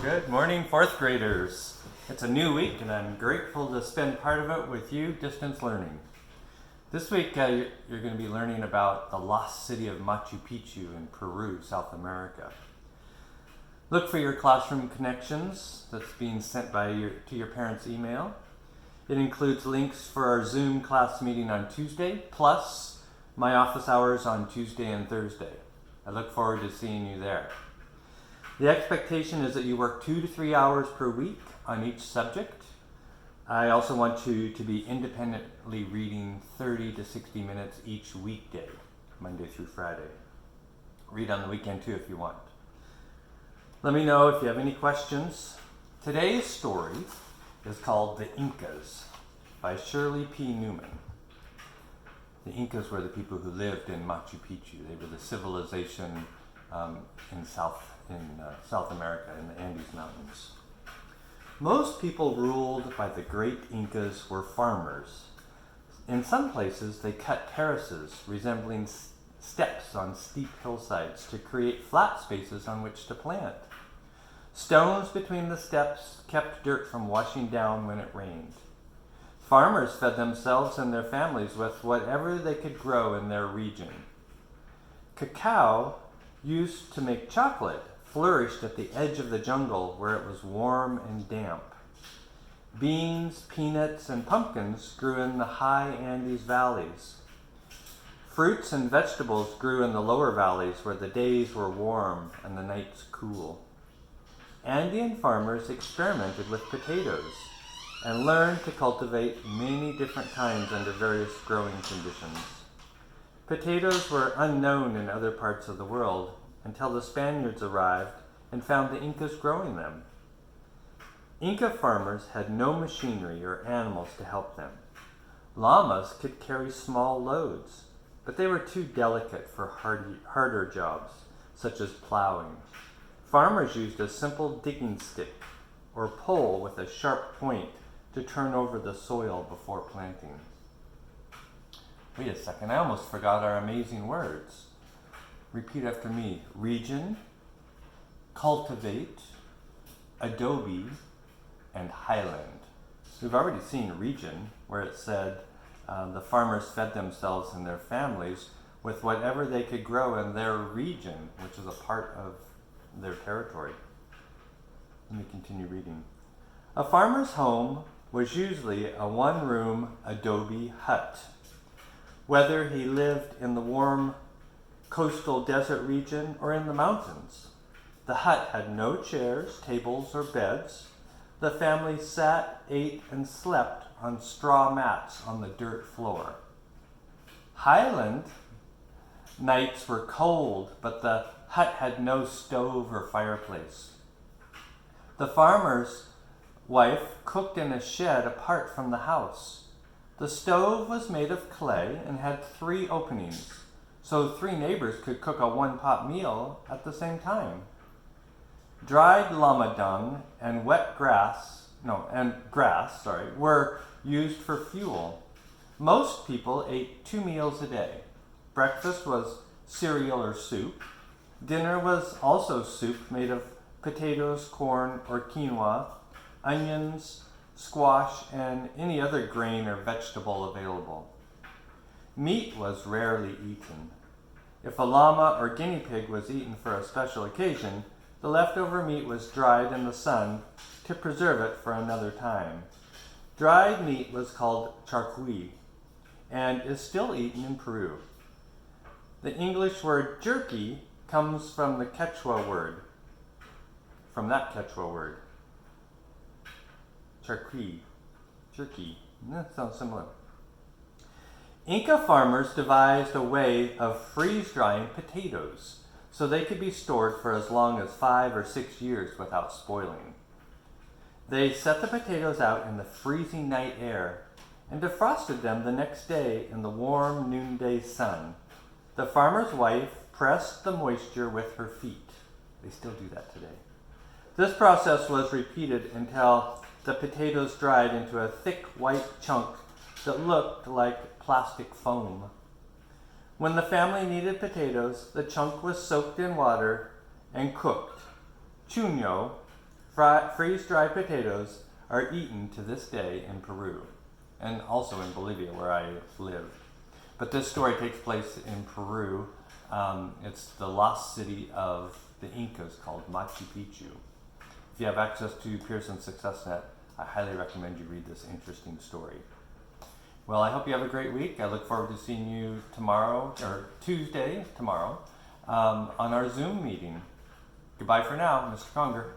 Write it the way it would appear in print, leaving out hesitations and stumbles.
Good morning, fourth graders. It's a new week and I'm grateful to spend part of it with you, distance learning. This week you're going to be learning about the lost city of Machu Picchu in Peru, South America. Look for your classroom connections that's being sent to your parents' email. It includes links for our Zoom class meeting on Tuesday, plus my office hours on Tuesday and Thursday. I look forward to seeing you there. The expectation is that you work 2 to 3 hours per week on each subject. I also want you to be independently reading 30 to 60 minutes each weekday, Monday through Friday. Read on the weekend too if you want. Let me know if you have any questions. Today's story is called The Incas by Shirley P. Newman. The Incas were the people who lived in Machu Picchu. They were the civilization in South America, in the Andes Mountains. Most people ruled by the great Incas were farmers. In some places, they cut terraces resembling steps on steep hillsides to create flat spaces on which to plant. Stones between the steps kept dirt from washing down when it rained. Farmers fed themselves and their families with whatever they could grow in their region. Cacao, used to make chocolate, flourished at the edge of the jungle where it was warm and damp. Beans, peanuts, and pumpkins grew in the high Andes valleys. Fruits and vegetables grew in the lower valleys where the days were warm and the nights cool. Andean farmers experimented with potatoes and learned to cultivate many different kinds under various growing conditions. Potatoes were unknown in other parts of the world until the Spaniards arrived and found the Incas growing them. Inca farmers had no machinery or animals to help them. Llamas could carry small loads, but they were too delicate for harder jobs, such as plowing. Farmers used a simple digging stick or pole with a sharp point to turn over the soil before planting. Wait a second, I almost forgot our amazing words. Repeat after me. Region, cultivate, adobe, and highland. We've already seen region, where it said the farmers fed themselves and their families with whatever they could grow in their region, which is a part of their territory. Let me continue reading. A farmer's home was usually a one-room adobe hut. Whether he lived in the warm coastal desert region or in the mountains, the hut had no chairs, tables, or beds. The family sat, ate, and slept on straw mats on the dirt floor. Highland nights were cold, but the hut had no stove or fireplace. The farmer's wife cooked in a shed apart from the house. The stove was made of clay and had 3 openings, so 3 neighbors could cook a one-pot meal at the same time. Dried llama dung and grass were used for fuel. Most people ate 2 meals a day. Breakfast was cereal or soup. Dinner was also soup made of potatoes, corn, or quinoa, onions, squash, and any other grain or vegetable available. Meat was rarely eaten. If a llama or guinea pig was eaten for a special occasion, the leftover meat was dried in the sun to preserve it for another time. Dried meat was called charqui and is still eaten in Peru. The English word jerky comes from that Quechua word. Charqui, jerky. That sounds similar. Inca farmers devised a way of freeze-drying potatoes so they could be stored for as long as 5 or 6 years without spoiling. They set the potatoes out in the freezing night air and defrosted them the next day in the warm noonday sun. The farmer's wife pressed the moisture with her feet. They still do that today. This process was repeated until the potatoes dried into a thick white chunk that looked like plastic foam. When the family needed potatoes, the chunk was soaked in water and cooked. Chuño freeze-dried potatoes are eaten to this day in Peru, and also in Bolivia, where I live. But this story takes place in Peru. It's the lost city of the Incas called Machu Picchu. If you have access to Pearson SuccessNet, I highly recommend you read this interesting story. Well, I hope you have a great week. I look forward to seeing you tomorrow, or Tuesday, tomorrow, on our Zoom meeting. Goodbye for now, Mr. Conger.